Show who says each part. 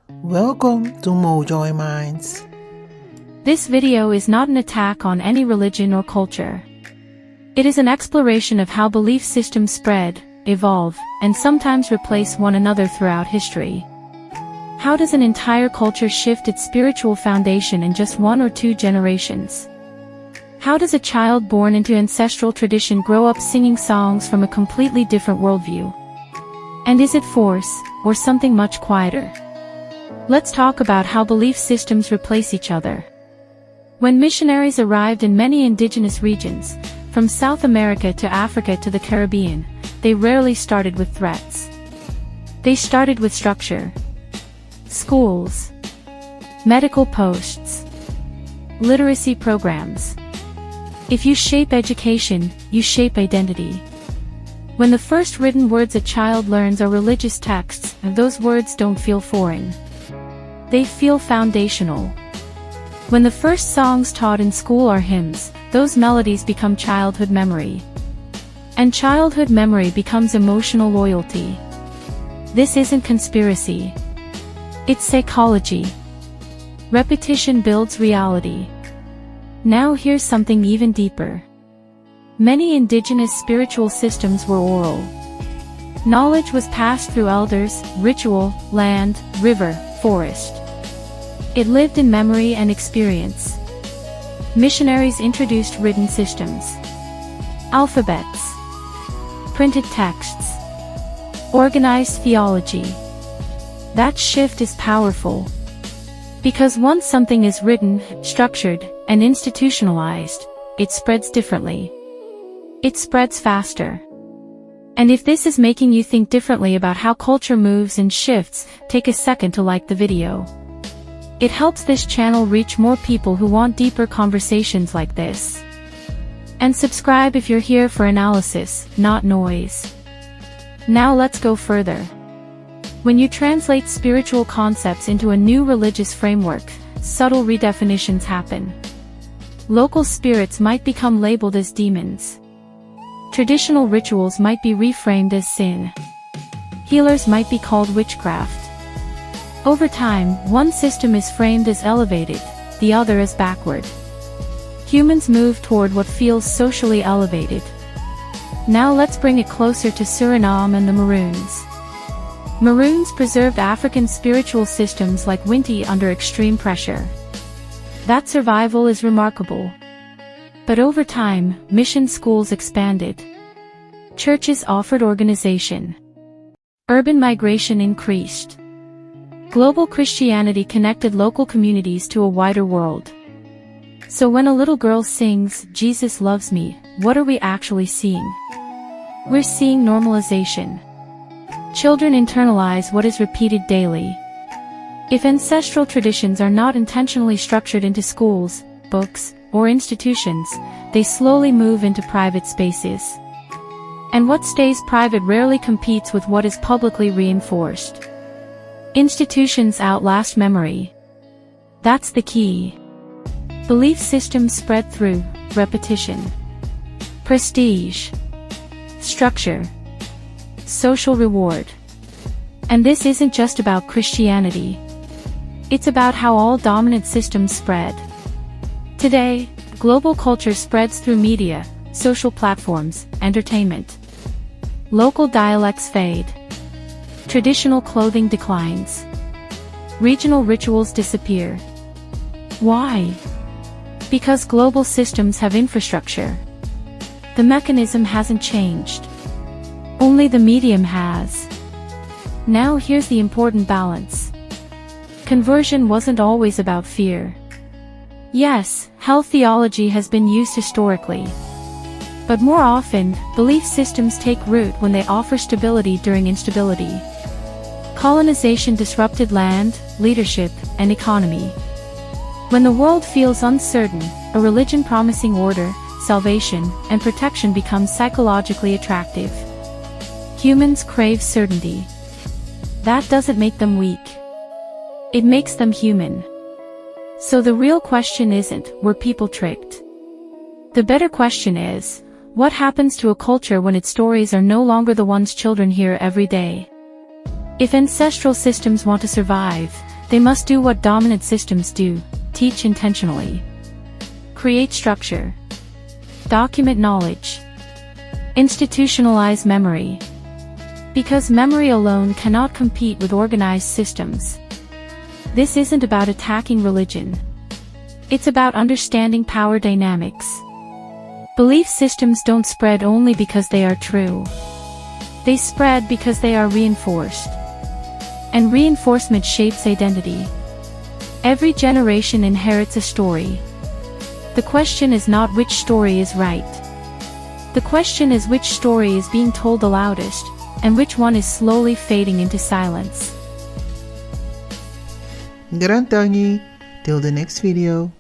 Speaker 1: Welcome to Mojoyminds.
Speaker 2: This video is not an attack on any religion or culture. It is an exploration of how belief systems spread, evolve, and sometimes replace one another throughout history. How does an entire culture shift its spiritual foundation in just 1 or 2 generations? How does a child born into ancestral tradition grow up singing songs from a completely different worldview? And is it force, or something much quieter? Let's talk about how belief systems replace each other. When missionaries arrived in many indigenous regions, from South America to Africa to the Caribbean, they rarely started with threats. They started with structure. Schools, medical posts, literacy programs. If you shape education, you shape identity. When the first written words a child learns are religious texts, those words don't feel foreign. They feel foundational. When the first songs taught in school are hymns, those melodies become childhood memory. And childhood memory becomes emotional loyalty. This isn't conspiracy. It's psychology. Repetition builds reality. Now here's something even deeper. Many indigenous spiritual systems were oral. Knowledge was passed through elders, ritual, land, river, forest. It lived in memory and experience. Missionaries introduced written systems, alphabets, printed texts, organized theology. That shift is powerful. Because once something is written, structured, and institutionalized, it spreads differently. It spreads faster. And if this is making you think differently about how culture moves and shifts, take a second to like the video. It helps this channel reach more people who want deeper conversations like this. And subscribe if you're here for analysis, not noise. Now let's go further. When you translate spiritual concepts into a new religious framework, subtle redefinitions happen. Local spirits might become labeled as demons. Traditional rituals might be reframed as sin. Healers might be called witchcraft. Over time, one system is framed as elevated, the other as backward. Humans move toward what feels socially elevated. Now let's bring it closer to Suriname and the Maroons. Maroons preserved African spiritual systems like Winti under extreme pressure. That survival is remarkable. But over time, mission schools expanded. Churches offered organization. Urban migration increased. Global Christianity connected local communities to a wider world. So when a little girl sings, "Jesus loves me," what are we actually seeing? We're seeing normalization. Children internalize what is repeated daily. If ancestral traditions are not intentionally structured into schools, books, or institutions, they slowly move into private spaces. And what stays private rarely competes with what is publicly reinforced. Institutions outlast memory. That's the key. Belief systems spread through repetition, prestige, structure, social reward. And this isn't just about Christianity. It's about how all dominant systems spread. Today, global culture spreads through media, social platforms, entertainment. Local dialects fade. Traditional clothing declines. Regional rituals disappear. Why? Because global systems have infrastructure. The mechanism hasn't changed. Only the medium has. Now here's the important balance. Conversion wasn't always about fear. Yes, health theology has been used historically. But more often, belief systems take root when they offer stability during instability. Colonization disrupted land, leadership, and economy. When the world feels uncertain, a religion promising order, salvation, and protection becomes psychologically attractive. Humans crave certainty. That doesn't make them weak. It makes them human. So the real question isn't, were people tricked? The better question is, what happens to a culture when its stories are no longer the ones children hear every day? If ancestral systems want to survive, They must do what dominant systems do: teach intentionally, create structure, document knowledge, institutionalize memory. Because memory alone cannot compete with organized systems. This isn't about attacking religion. It's about understanding power dynamics. Belief systems don't spread only because they are true. They spread because they are reinforced. And reinforcement shapes identity. Every generation inherits a story. The question is not which story is right. The question is which story is being told the loudest, and which one is slowly fading into silence.
Speaker 1: Garantangi. Till the next video.